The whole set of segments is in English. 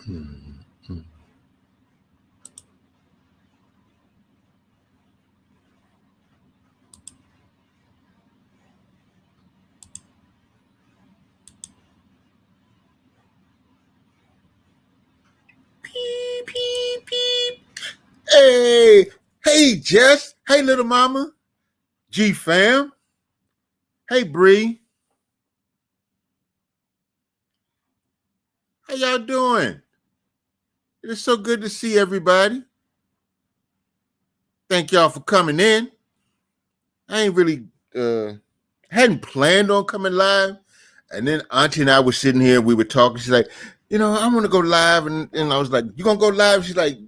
Mhm. Beep, beep, beep. Hey, hey, Jess. Hey, little mama. G fam. Hey, Bree. How y'all doing? It is so good to see everybody. Thank y'all for coming in. I ain't really hadn't planned on coming live. And then Auntie and I were sitting here, we were talking. She's like, I want to go live. And I was like, you gonna go live? She's like,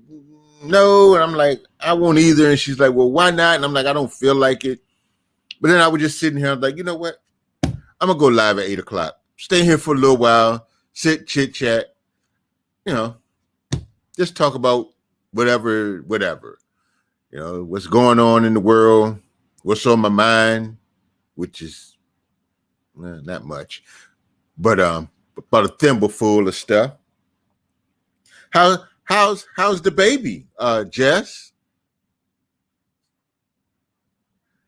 no. And I'm like, I won't either. And she's like, well, why not? And I'm like, I don't feel like it. But then I was just sitting here. I'm like, you know what? I'm gonna go live at 8 o'clock. Stay here for a little while, sit, chit chat, you know, just talk about whatever. What's going on in the world, what's on my mind, which is not much, but about a thimble full of stuff. How's the baby, Jess?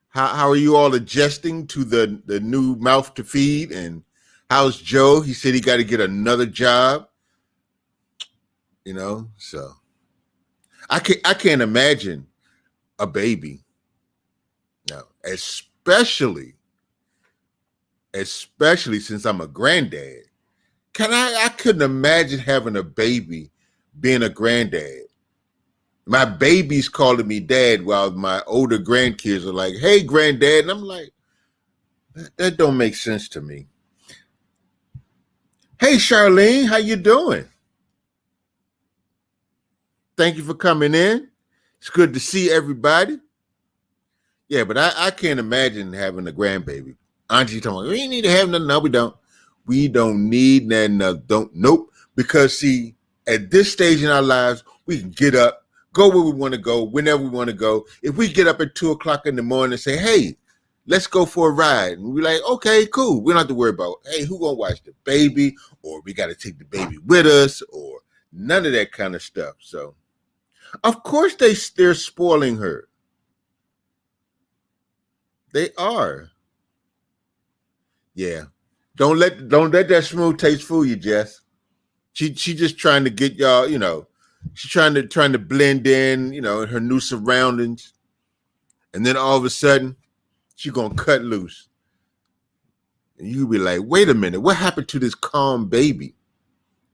How are you all adjusting to the new mouth to feed? And how's Joe? He said he got to get another job. So I can't imagine a baby. No, especially since I'm a granddad. I couldn't imagine having a baby being a granddad. My baby's calling me dad while my older grandkids are like, hey, granddad. And I'm like, that don't make sense to me. Hey, Charlene, how you doing? Thank you for coming in. It's good to see everybody. Yeah, but I can't imagine having a grandbaby. Auntie told me, we need to have nothing. No, we don't. We don't need nothing. Don't. Nope. Because see, at this stage in our lives, we can get up, go where we want to go, whenever we want to go. If we get up at 2 o'clock in the morning and say, hey, let's go for a ride. And we're like, okay, cool. We don't have to worry about, hey, who gonna watch the baby? Or we got to take the baby with us, or none of that kind of stuff. So of course they're spoiling her. They are. Yeah. Don't let that smooth taste fool you, Jess. She just trying to get y'all, she's trying to blend in, in her new surroundings. And then all of a sudden, she gonna cut loose. And you be like, wait a minute, what happened to this calm baby?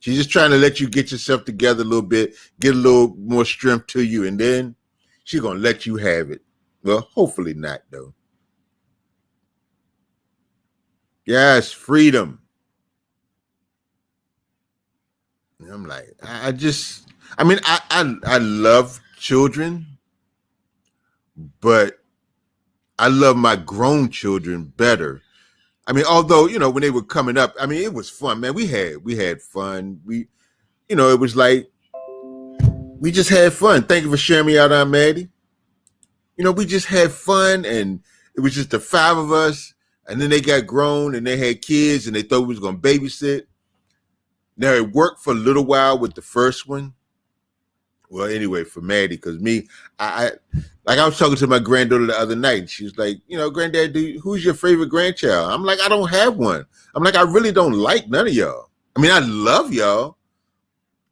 She's just trying to let you get yourself together a little bit, get a little more strength to you, and then she gonna let you have it. Well, hopefully not, though. Yes, freedom. And I'm like, I love children, but I love my grown children better. I mean, although, when they were coming up, I mean, it was fun, man. We had fun. It was like we just had fun. Thank you for sharing me out, Aunt Maddie. We just had fun, and it was just the five of us. And then they got grown and they had kids, and they thought we was gonna babysit. Now it worked for a little while with the first one. Well, anyway, for Maddie, because me, I was talking to my granddaughter the other night. And she was like, Granddad, who's your favorite grandchild? I'm like, I don't have one. I'm like, I really don't like none of y'all. I mean, I love y'all,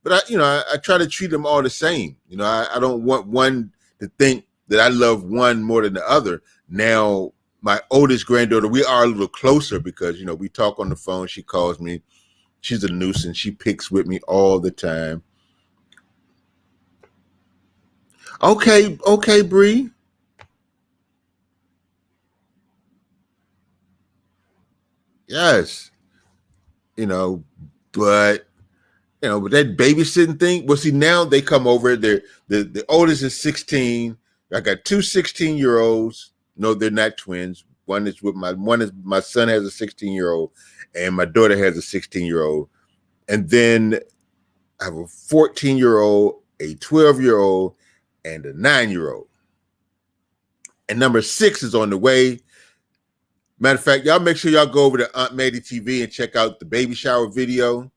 but I try to treat them all the same. I don't want one to think that I love one more than the other. Now, my oldest granddaughter, we are a little closer because, we talk on the phone. She calls me. She's a nuisance. She picks with me all the time. Okay, Bree. Yes, you know, but but that babysitting thing. Well, see, now they come over. The oldest is 16. I got two 16-year olds. No, they're not twins. One is my son has a 16-year-old, and my daughter has a 16-year-old. And then I have a 14-year-old, a 12-year-old, and a 9-year-old. And number 6 is on the way. Matter of fact, y'all make sure y'all go over to Aunt Maddie TV and check out the baby shower video.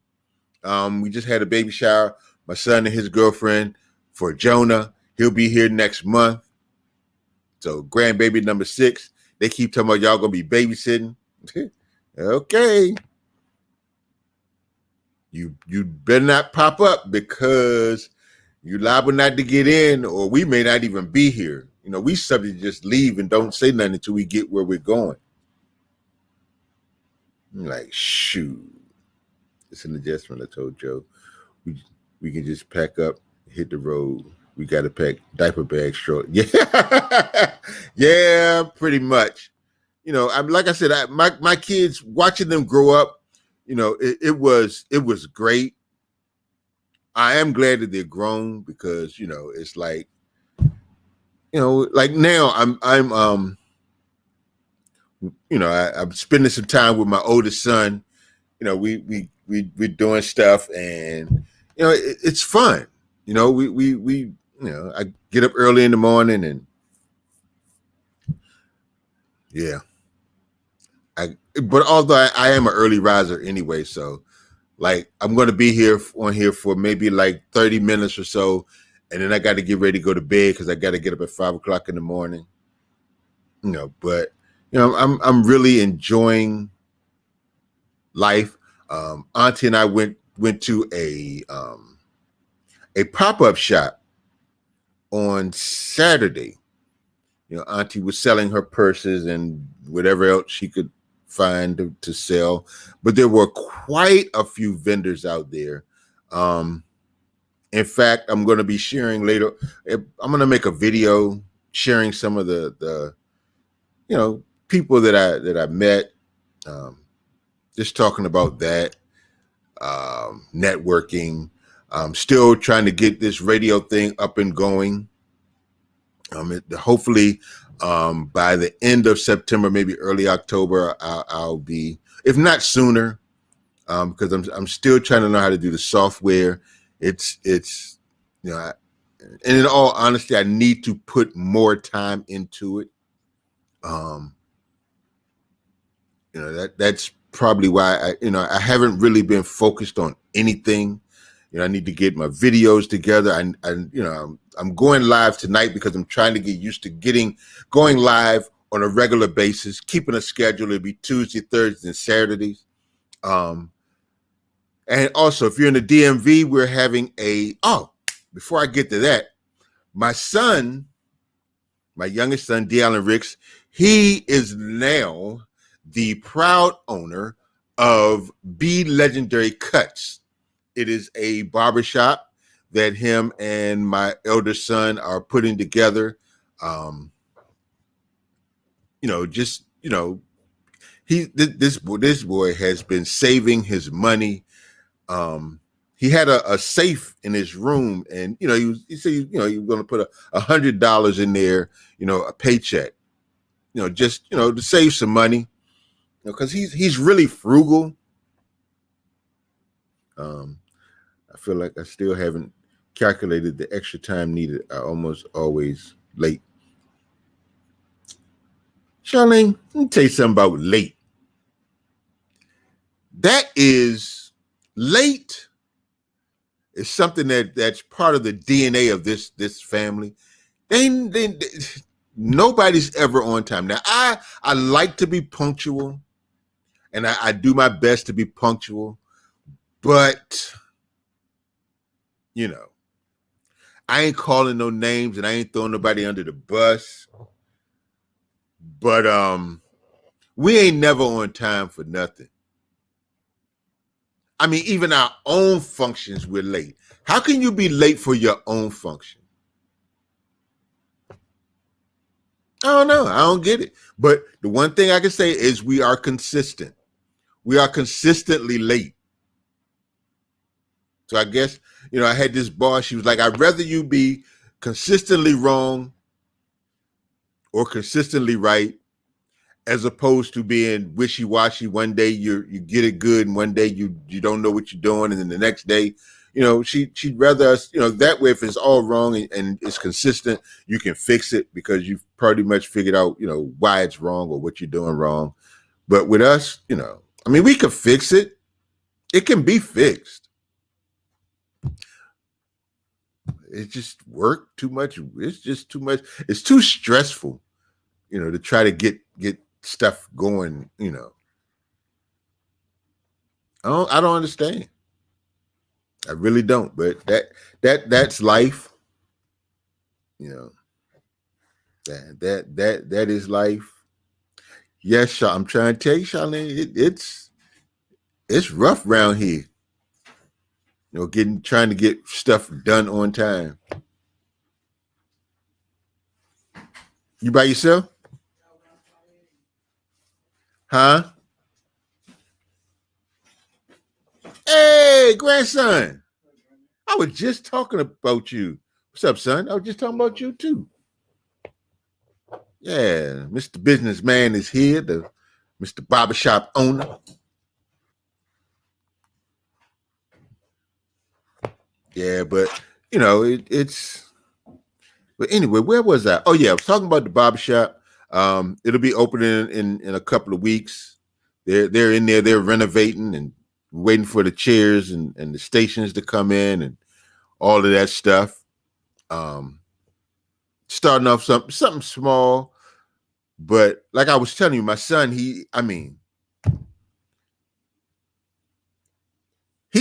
We just had a baby shower. My son and his girlfriend for Jonah. He'll be here next month. So grandbaby number 6. They keep talking about y'all gonna be babysitting. Okay. You better not pop up because you liable not to get in, or we may not even be here. You know, we subject to just leave and don't say nothing until we get where we're going. I'm like, shoot. It's an adjustment. I told Joe. We can just pack up, hit the road. We got to pack diaper bags short. Yeah, yeah, pretty much. You know, like I said, my kids, watching them grow up, you know, it was great. I am glad that they're grown because, you know, it's like, you know, like now I'm you know, I'm spending some time with my oldest son. You know, we're doing stuff, and you know, it's fun. You know, we you know, I get up early in the morning, and yeah, but although I am an early riser anyway, so like I'm going to be here for maybe like 30 minutes or so, and then I got to get ready to go to bed because I got to get up at 5 o'clock in the morning. You know, but you know, I'm really enjoying life. Auntie and I went to a pop-up shop on Saturday. You know, Auntie was selling her purses and whatever else she could find to sell, but there were quite a few vendors out there. In fact, I'm going to be sharing later. I'm going to make a video sharing some of the you know, people that I met. Just talking about that, networking. Still trying to get this radio thing up and going. Hopefully, by the end of September, maybe early October, I'll be, if not sooner, because I'm still trying to know how to do the software. It's you know, and in all honesty, I need to put more time into it. You know, that's probably why I haven't really been focused on anything. You know, I need to get my videos together. I'm going live tonight because I'm trying to get used to going live on a regular basis, keeping a schedule. It'll be Tuesday, Thursdays, and Saturdays. And also, if you're in the DMV, we're having before I get to that, my youngest son, De'Allen Ricks, he is now the proud owner of Be Legendary Cuts. It is a barbershop that him and my elder son are putting together. You know, just, you know, this boy has been saving his money. He had a safe in his room, and you know, he said, you know, he was going to put $100 in there, you know, a paycheck, you know, just, you know, to save some money, you know, because he's really frugal. I feel like I still haven't calculated the extra time needed. I almost always late. Charlene, let me tell you something about late. That is late. It's something that's part of the DNA of this family. Nobody's ever on time. Now, I like to be punctual, and I do my best to be punctual, but you know, I ain't calling no names and I ain't throwing nobody under the bus. But we ain't never on time for nothing. I mean, even our own functions, we're late. How can you be late for your own function? I don't know. I don't get it. But the one thing I can say is we are consistent. We are consistently late. So I guess, you know, I had this boss. She was like, I'd rather you be consistently wrong or consistently right, as opposed to being wishy-washy. One day you get it good, and one day you don't know what you're doing, and then the next day, you know, she'd rather us, you know, that way if it's all wrong and it's consistent, you can fix it because you've pretty much figured out, you know, why it's wrong or what you're doing wrong. But with us, you know, I mean, we could fix it. It can be fixed. It's just work too much. It's just too much. It's too stressful, to try to get stuff going. I don't understand. I really don't. But that's life. You know that is life. Yes, I'm trying to tell you, Charlene, it's rough around here. Trying to get stuff done on time. You by yourself? Huh? Hey, grandson. I was just talking about you. What's up, son? I was just talking about you too. Yeah, Mr. Businessman is here, the Mr. Barbershop owner. Yeah, but it's. But anyway, where was I? Oh yeah, I was talking about the barbershop. It'll be opening in a couple of weeks. They're in there. They're renovating and waiting for the chairs and the stations to come in and all of that stuff. Starting off something small, but like I was telling you, my son, he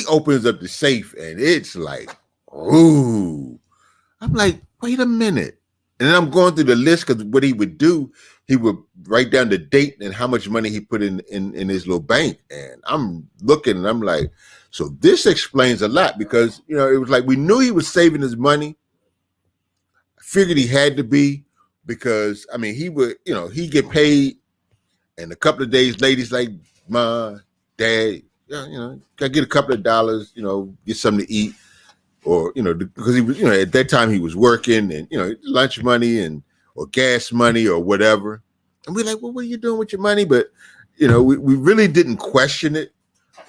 opens up the safe and it's like, ooh. I'm like, wait a minute. And then I'm going through the list because what he would do, he would write down the date and how much money he put in his little bank. And I'm looking and I'm like, so this explains a lot because, it was like we knew he was saving his money. I figured he had to be because, he would, he get paid and a couple of days later, he's like, Ma, Dad, can I get a couple of dollars, get something to eat? Or because he was at that time he was working and lunch money or gas money or whatever, and we're like, well, what are you doing with your money? But we really didn't question it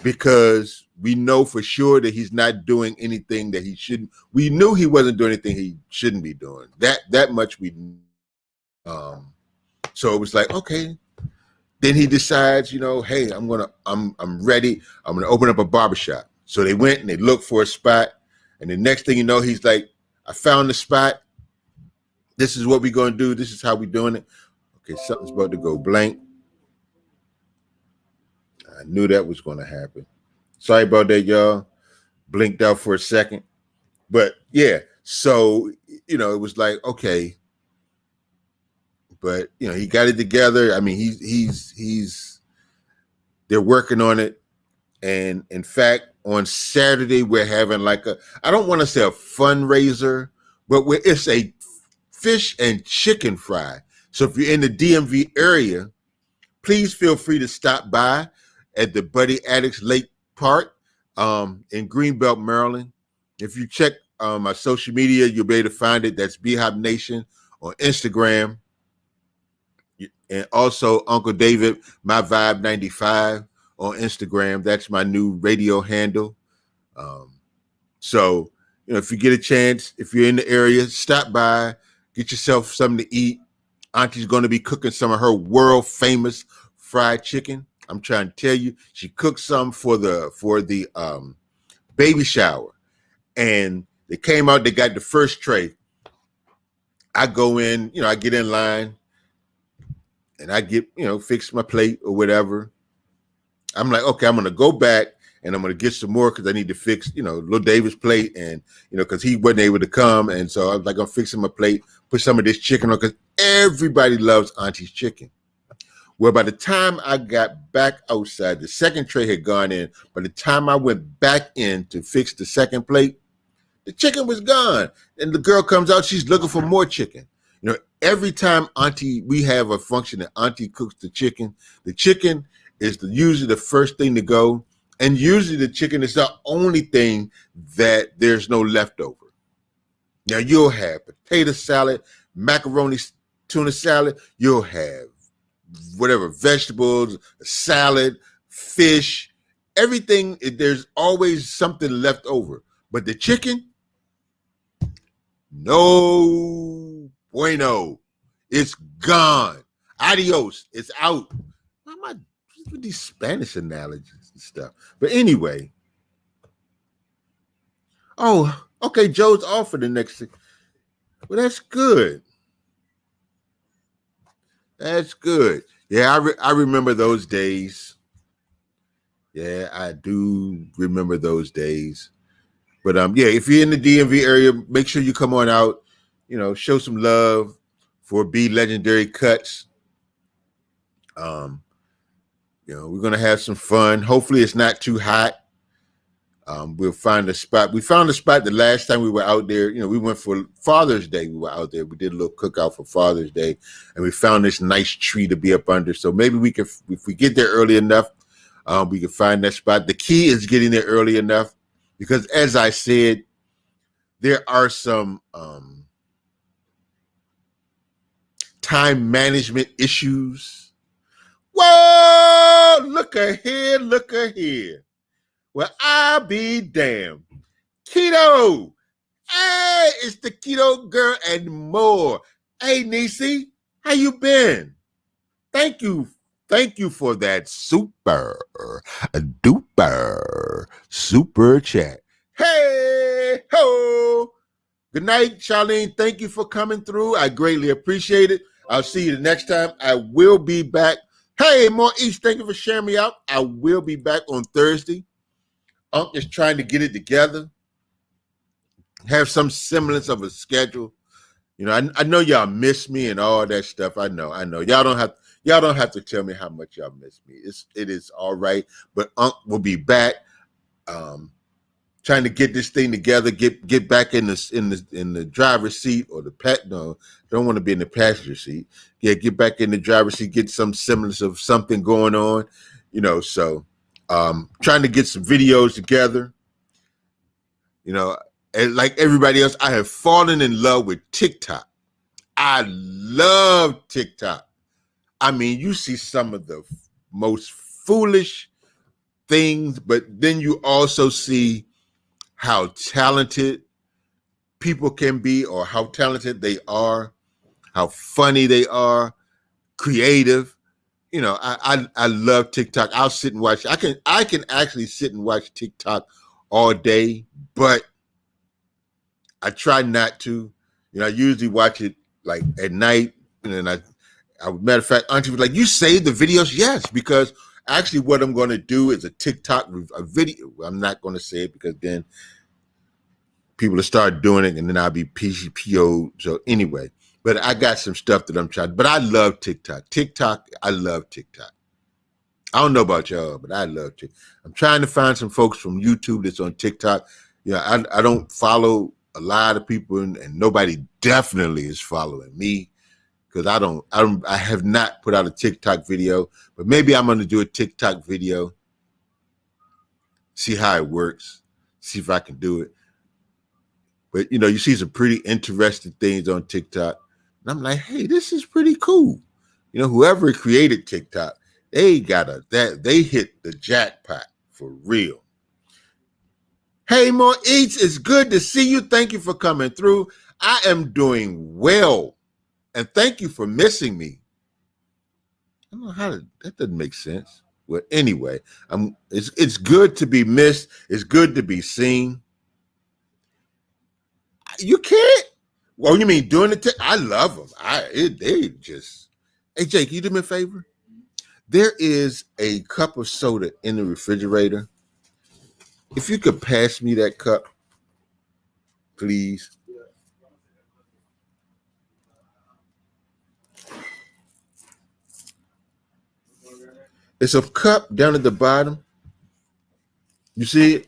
because we know for sure that he's not doing anything that he shouldn't. We knew he wasn't doing anything he shouldn't be doing. That much we knew. So it was like, okay. Then he decides, hey, I'm ready. I'm gonna open up a barbershop. So they went and they looked for a spot. And the next thing you know, he's like, I found the spot. This is what we're going to do. This is how we're doing it. Okay, something's about to go blank. I knew that was going to happen. Sorry about that, y'all. Blinked out for a second. But yeah, so, it was like, okay. But, he got it together. They're working on it. And in fact, on Saturday, we're having I don't want to say a fundraiser, but it's a fish and chicken fry. So if you're in the DMV area, please feel free to stop by at the Buddy Addicts Lake Park in Greenbelt, Maryland. If you check my social media, you'll be able to find it. That's Beehive Nation on Instagram. And also Uncle David, My Vibe 95 on Instagram. That's my new radio handle. So, if you get a chance, if you're in the area, stop by, get yourself something to eat. Auntie's going to be cooking some of her world famous fried chicken. I'm trying to tell you, she cooked some for the baby shower, and they came out. They got the first tray. I go in, I get in line, and I get, fix my plate or whatever. I'm like, okay, I'm going to go back and I'm going to get some more because I need to fix, little David's plate and, because he wasn't able to come. And so I was like, I'm fixing my plate, put some of this chicken on because everybody loves Auntie's chicken. Well, by the time I got back outside, the second tray had gone in. By the time I went back in to fix the second plate, the chicken was gone. And the girl comes out, she's looking for more chicken. Every time we have a function that Auntie cooks the chicken is usually the first thing to go. And usually the chicken is the only thing that there's no leftover. Now you'll have potato salad, macaroni, tuna salad. You'll have whatever, vegetables, salad, fish, everything. There's always something left over. But the chicken, no bueno. It's gone. Adios. It's out. Why am I with these Spanish analogies and stuff? But anyway. Oh, Okay, Joe's off for the next. Well, that's good. That's good. Yeah, I remember those days. Yeah, I do remember those days. But yeah, if you're in the DMV area, make sure you come on out. Show some love for B Legendary Cuts. Um, we're gonna have some fun. Hopefully, it's not too hot. We'll find a spot. We found a spot the last time we were out there. We went for Father's Day. We were out there. We did a little cookout for Father's Day, and we found this nice tree to be up under. So maybe we can, if we get there early enough, we can find that spot. The key is getting there early enough, because as I said, there are some time management issues. Whoa! Look ahead! Look ahead! Well, I'll be damned. Keto! Hey, it's the Keto Girl and more. Hey, Niecy, how you been? Thank you for that super duper super chat. Hey ho! Good night, Charlene. Thank you for coming through. I greatly appreciate it. I'll see you the next time. I will be back. Hey, more East, thank you for sharing me out. I will be back on Thursday. Unc is trying to get it together, have some semblance of a schedule. I know y'all miss me and all that stuff. I know. Y'all don't have to tell me how much y'all miss me. It is all right. But Unc will be back. Trying to get this thing together, get back in the driver's seat, or no, don't want to be in the passenger seat. Yeah, get back in the driver's seat, get some semblance of something going on. So trying to get some videos together. And like everybody else, I have fallen in love with TikTok. I love TikTok. I mean, you see some of the most foolish things, but then you also see how talented people can be, or how talented they are, how funny they are, creative. I love TikTok. I'll sit and watch. I can actually sit and watch TikTok all day, but I try not to. I usually watch it like at night, and then matter of fact, Auntie was like, "You save the videos?" Yes, because actually, what I'm going to do is a video. I'm not going to say it, because then people will start doing it, and then I'll be PCPO. So anyway, but I got some stuff that I'm trying. But I love TikTok. I love TikTok. I don't know about y'all, but I love TikTok. I'm trying to find some folks from YouTube that's on TikTok. I don't follow a lot of people, and nobody definitely is following me, because I have not put out a TikTok video, but maybe I'm going to do a TikTok video, see how it works, see if I can do it. But you see some pretty interesting things on TikTok, and I'm like, hey, this is pretty cool. Whoever created TikTok, they hit the jackpot for real. Hey, more Eats, it's good to see you. Thank you for coming through. I am doing well, and thank you for missing me. I don't know that doesn't make sense. Well, anyway, it's good to be missed. It's good to be seen. You can't. Well, you mean doing it? I love them. They just. Hey, Jake, you do me a favor? There is a cup of soda in the refrigerator. If you could pass me that cup, please. It's a cup down at the bottom. You see it?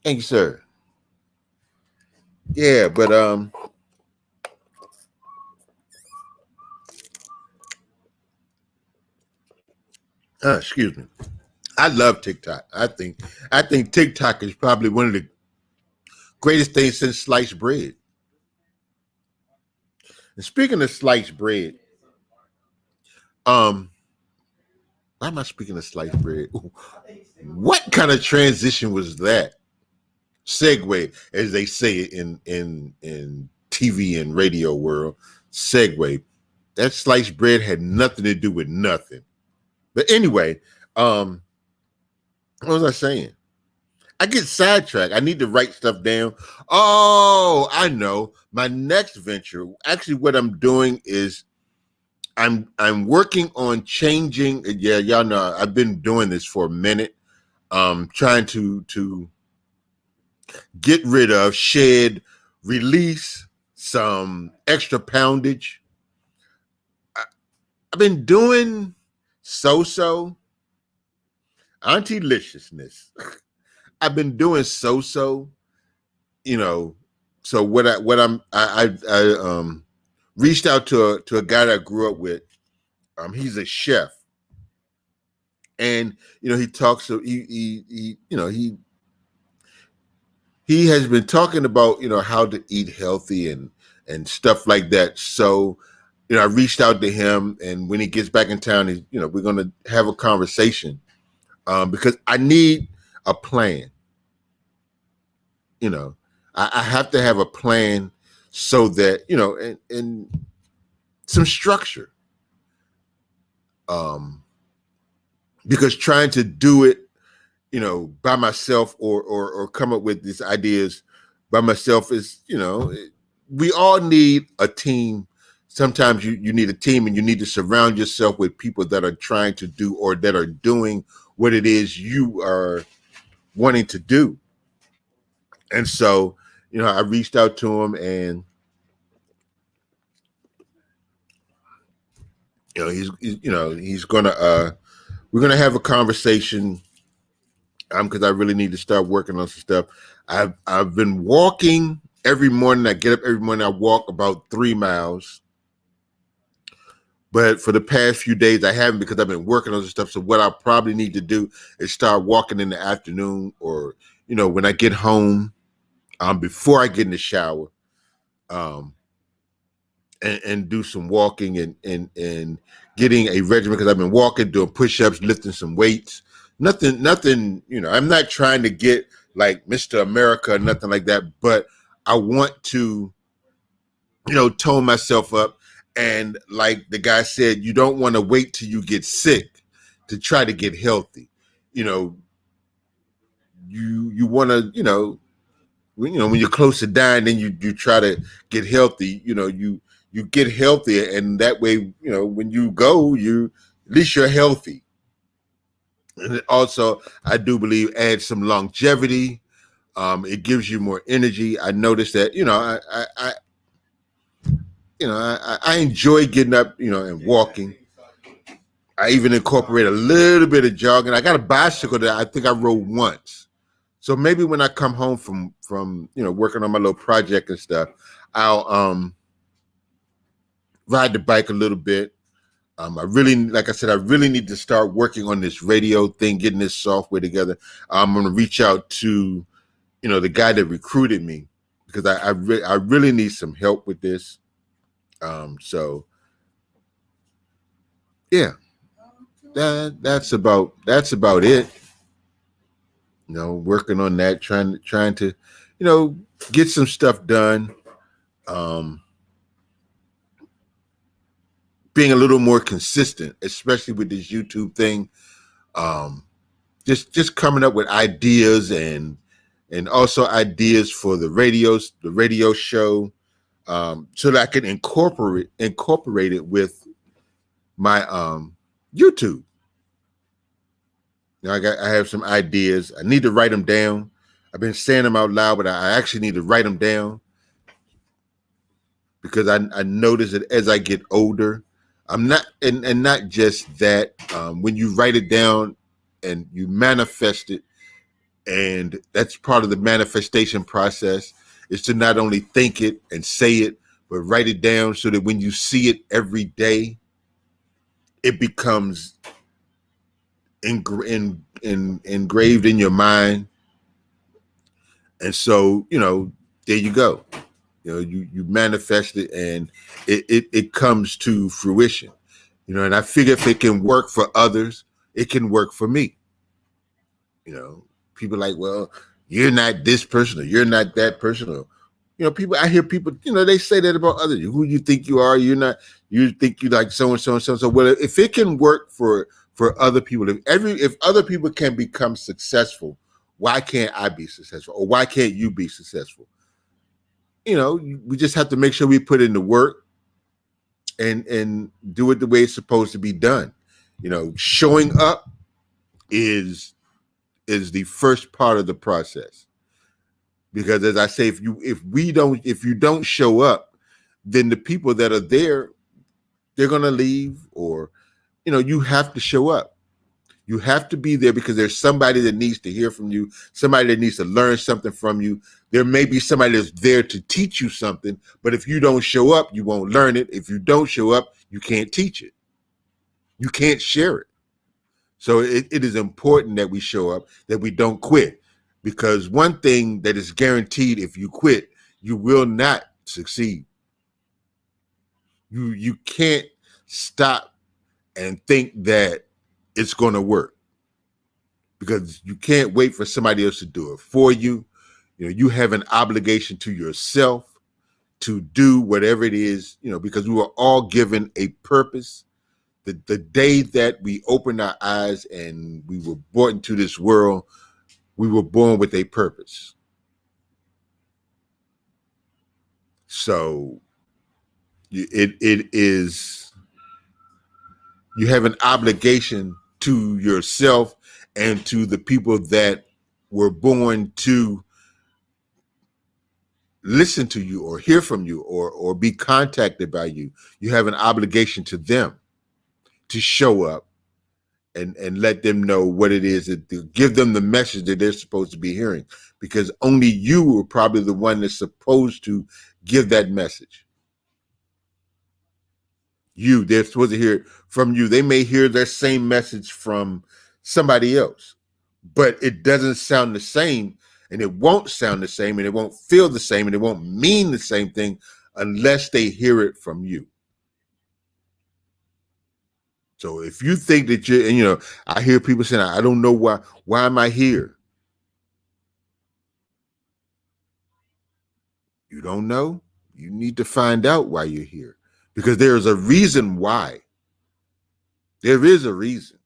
Thank you, sir. Yeah, but excuse me. I love TikTok. I think TikTok is probably one of the greatest things since sliced bread. And speaking of sliced bread, why am I speaking of sliced bread? What kind of transition was that? Segue, as they say in TV and radio world. Segue. That sliced bread had nothing to do with nothing. But anyway, What was I saying? I get sidetracked. I need to write stuff down. Oh, I know. My next venture, actually what I'm doing is I'm working on changing. Yeah, y'all know I've been doing this for a minute. Trying to get rid of, shed, release some extra poundage. I've been doing so auntie-liciousness. I've been doing so, you know. So I reached out to a guy that I grew up with. He's a chef, and he talks. So he has been talking about how to eat healthy and stuff like that. So I reached out to him, and when he gets back in town, we're going to have a conversation because I need a plan. I have to have a plan so that and some structure. Because trying to do it by myself or come up with these ideas by myself is, we all need a team. Sometimes you need a team, and you need to surround yourself with people that are trying to do or that are doing what it is you are wanting to do. And so, I reached out to him, and he's gonna we're gonna have a conversation because I really need to start working on some stuff. I've been walking every morning. I get up every morning. I walk about 3 miles. But for the past few days, I haven't because I've been working on some stuff. So what I probably need to do is start walking in the afternoon, or when I get home, before I get in the shower, um, and do some walking and getting a regimen, because I've been walking, doing push-ups, lifting some weights. Nothing. I'm not trying to get like Mr. America or nothing like that, but I want to, tone myself up. And like the guy said, you don't want to wait till you get sick to try to get healthy. You want to, when you're close to dying, then you try to get healthy. You get healthier, and that way, when you go, at least you're healthy. And also, I do believe adds some longevity. It gives you more energy. I noticed that, I enjoy getting up, and walking. I even incorporate a little bit of jogging. I got a bicycle that I think I rode once. So maybe when I come home from working on my little project and stuff, I'll ride the bike a little bit. I really, like I said, I really need to start working on this radio thing, getting this software together. I'm going to reach out to, the guy that recruited me, because I really need some help with this. So yeah, that's about it. Working on that, trying to, get some stuff done. Being a little more consistent, especially with this YouTube thing. Just coming up with ideas and also ideas for the radio show, so that I can incorporate it with my YouTube. I have some ideas. I need to write them down. I've been saying them out loud, but I actually need to write them down, because I notice that as I get older, I'm not, and not just that, when you write it down and you manifest it, and that's part of the manifestation process, is to not only think it and say it, but write it down so that when you see it every day, it becomes engraved in your mind. And so, there you go. You manifest it, and it comes to fruition. And I figure if it can work for others, it can work for me. People like, well, you're not this person, or you're not that person, or I hear people, they say that about others. Who you think you are, you're not. You think you like so and so and so. So well, if it can work for for other people. If other people can become successful, why can't I be successful? Or why can't you be successful? We just have to make sure we put in the work and do it the way it's supposed to be done. Showing up is the first part of the process. Because as I say, if you don't show up, then the people that are there, they're gonna leave, or you have to show up. You have to be there because there's somebody that needs to hear from you, somebody that needs to learn something from you. There may be somebody that's there to teach you something, but if you don't show up, you won't learn it. If you don't show up, you can't teach it. You can't share it. So it is important that we show up, that we don't quit. Because one thing that is guaranteed, if you quit, you will not succeed. You can't stop and think that it's going to work, because you can't wait for somebody else to do it for you. You have an obligation to yourself to do whatever it is, because we were all given a purpose. The day that we opened our eyes and we were brought into this world, we were born with a purpose. So it is, you have an obligation to yourself and to the people that were born to listen to you or hear from you or be contacted by you. You have an obligation to them to show up and let them know what it is, to give them the message that they're supposed to be hearing, because only you are probably the one that's supposed to give that message. They're supposed to hear it from you. They may hear their same message from somebody else, but it doesn't sound the same, and it won't sound the same, and it won't feel the same, and it won't mean the same thing unless they hear it from you. So if you think that I hear people saying, I don't know why am I here? You don't know? You need to find out why you're here, because there is a reason why. There is a reason.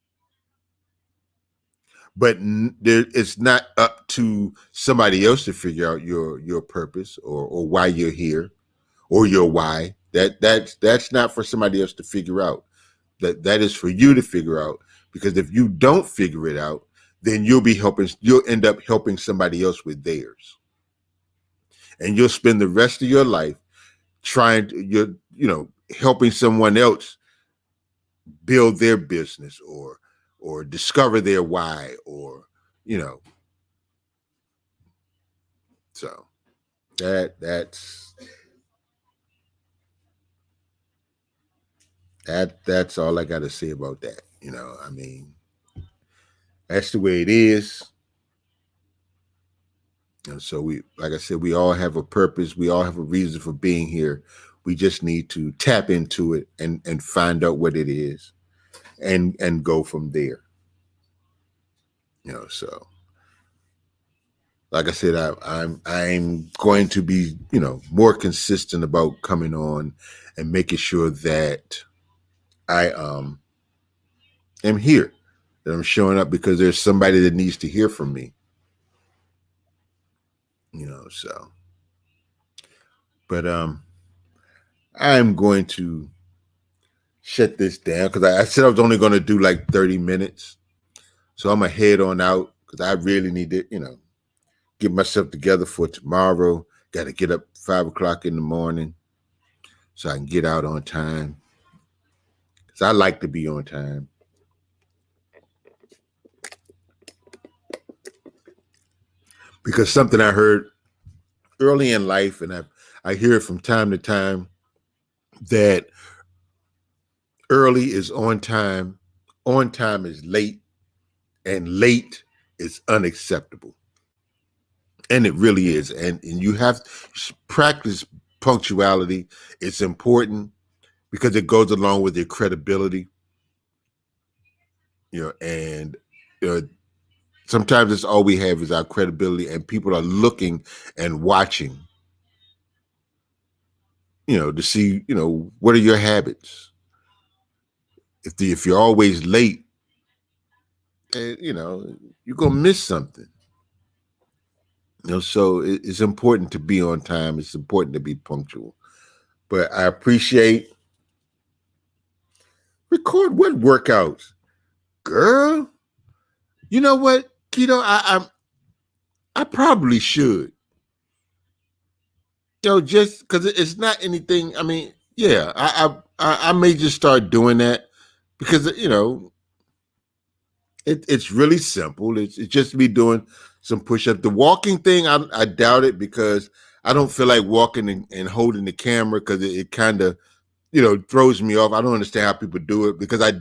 But it's not up to somebody else to figure out your purpose or why you're here or your why. That's not for somebody else to figure out. That is for you to figure out, because if you don't figure it out, then you'll end up helping somebody else with theirs, and you'll spend the rest of your life helping someone else build their business or discover their why, or so that's all I got to say about that. I mean, that's the way it is. And so like I said, we all have a purpose. We all have a reason for being here. We just need to tap into it and find out what it is and go from there. So like I said, I'm going to be, more consistent about coming on and making sure that I am here, that I'm showing up, because there's somebody that needs to hear from me. So, but I'm going to shut this down, because I said I was only going to do like 30 minutes. So I'm going to head on out, because I really need to, get myself together for tomorrow. Got to get up 5 o'clock in the morning so I can get out on time, because I like to be on time. Because something I heard early in life, and I hear it from time to time, that early is on time is late, and late is unacceptable. And it really is. And you have to practice punctuality. It's important because it goes along with your credibility. And sometimes it's all we have is our credibility, and people are looking and watching, to see, what are your habits. If you're always late, and you're gonna miss something. So it's important to be on time. It's important to be punctual. But I appreciate record what workouts, girl. You know what, Keto? I probably should. Just because it's not anything. I mean, yeah, I may just start doing that because it's really simple. It's just me doing some push up. The walking thing, I doubt it because I don't feel like walking and holding the camera because it kind of throws me off. I don't understand how people do it because I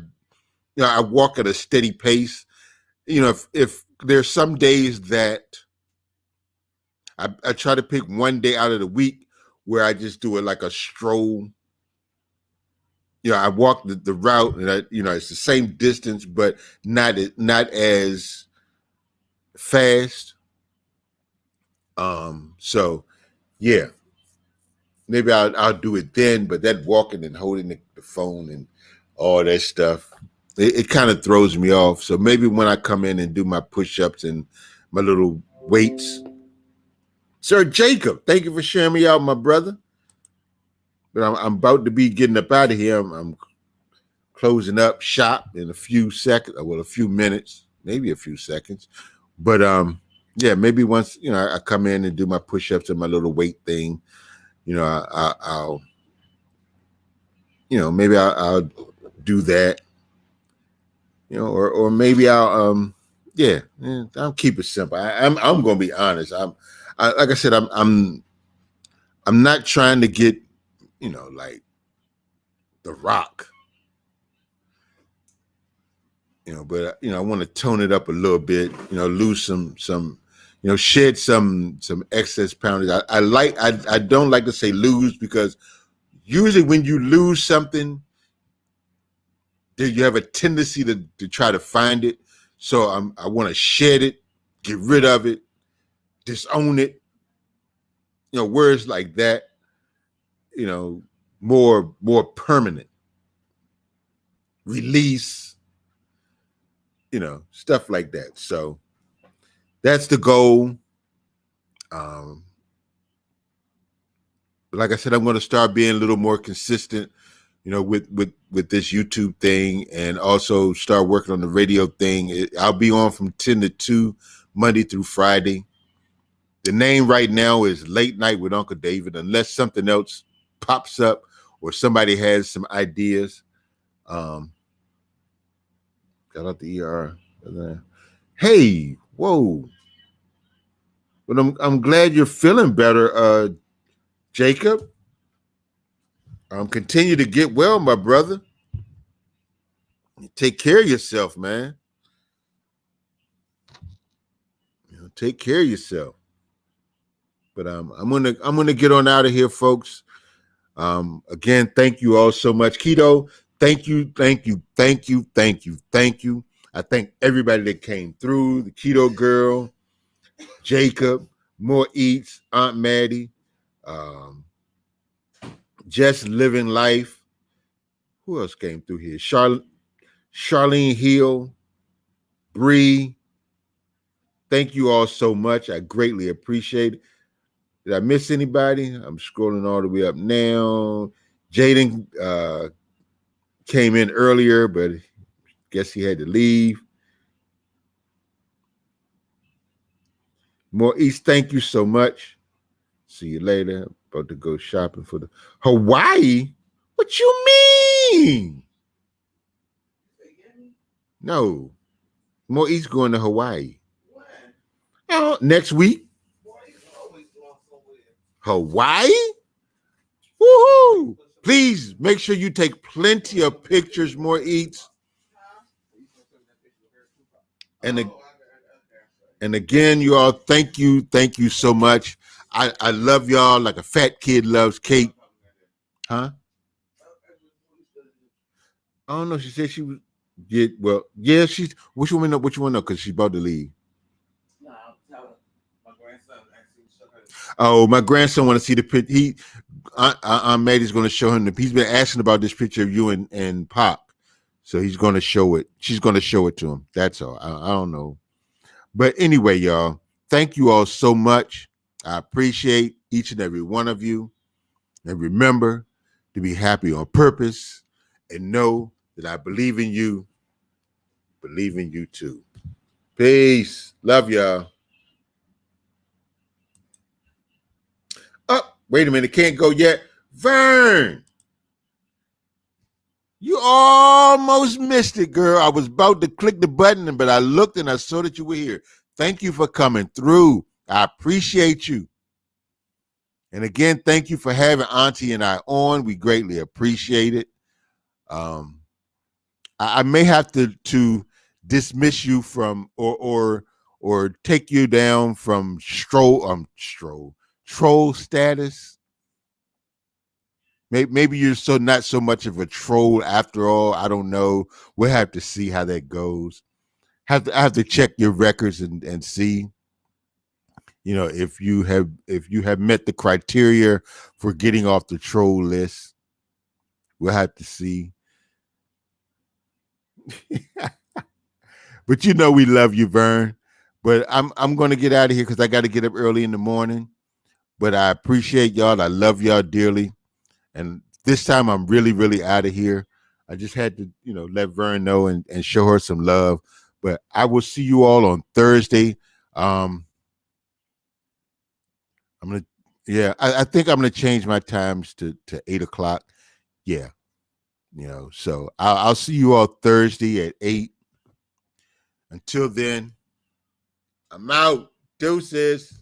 walk at a steady pace. If there's some days that I try to pick one day out of the week where I just do it like a stroll. I walk the route and it's the same distance, but not as fast. So yeah, maybe I'll do it then, but that walking and holding the phone and all that stuff, it kind of throws me off. So maybe when I come in and do my push-ups and my little weights. Sir Jacob, thank you for sharing me out, my brother. But I'm about to be getting up out of here. I'm closing up shop in a few seconds, well, a few minutes, maybe a few seconds. But yeah, maybe once I come in and do my push-ups and my little weight thing, I'll maybe I'll do that, or maybe I'll keep it simple. I'm gonna be honest. Like I said, I'm not trying to get like The Rock, but I want to tone it up a little bit, lose some shed some excess poundage. I don't like to say lose because usually when you lose something, you have a tendency to try to find it. So I want to shed it, get rid of it, disown it. Words like that, more permanent. Release, stuff like that. So that's the goal. Like I said, I'm going to start being a little more consistent, with this YouTube thing, and also start working on the radio thing. I'll be on from 10 to 2, Monday through Friday. The name right now is Late Night with Uncle David, unless something else pops up or somebody has some ideas. Got out the ER. Hey, whoa. But I'm glad you're feeling better, Jacob. Continue to get well, my brother. Take care of yourself, man. Take care of yourself. But I'm gonna get on out of here, folks. Again, thank you all so much. Keto, thank you. I thank everybody that came through, the Keto Girl, Jacob, More Eats, Aunt Maddie, Just Living Life. Who else came through here? Charlene Hill, Bree. Thank you all so much. I greatly appreciate it. Did I miss anybody? I'm scrolling all the way up now. Jaden came in earlier, but guess he had to leave. Maurice, thank you so much. See you later. About to go shopping for the Hawaii. What you mean? No. Maurice going to Hawaii. Oh, next week. Hawaii? Woohoo! Please make sure you take plenty of pictures, Maurice. And again, you all, thank you so much. I love y'all like a fat kid loves cake. Huh? I don't know. She said she was she's which one know? Because she's about to leave. Oh, my grandson want to see the picture. Aunt Maddie's going to show him. He's been asking about this picture of you and Pop. So he's going to show it. She's going to show it to him. That's all. I don't know. But anyway, y'all, thank you all so much. I appreciate each and every one of you. And remember to be happy on purpose and know that I believe in you, believe in you too. Peace. Love y'all. Oh, wait a minute. Can't go yet. Vern, you almost missed it, girl. I was about to click the button, but I looked and I saw that you were here. Thank you for coming through. I appreciate you. And again, thank you for having Auntie and I on. We greatly appreciate it. I may have to dismiss you from or take you down from troll status. Maybe you're so not so much of a troll after all. I don't know. We'll have to see how that goes. I have to check your records and see, if you have met the criteria for getting off the troll list. We'll have to see. But we love you, Vern. But I'm going to get out of here because I got to get up early in the morning. But I appreciate y'all. I love y'all dearly. And this time I'm really, really out of here. I just had to, let Vern know and show her some love. But I will see you all on Thursday. I think I'm gonna change my times to 8 o'clock. Yeah. So I'll see you all Thursday at 8. Until then, I'm out. Deuces.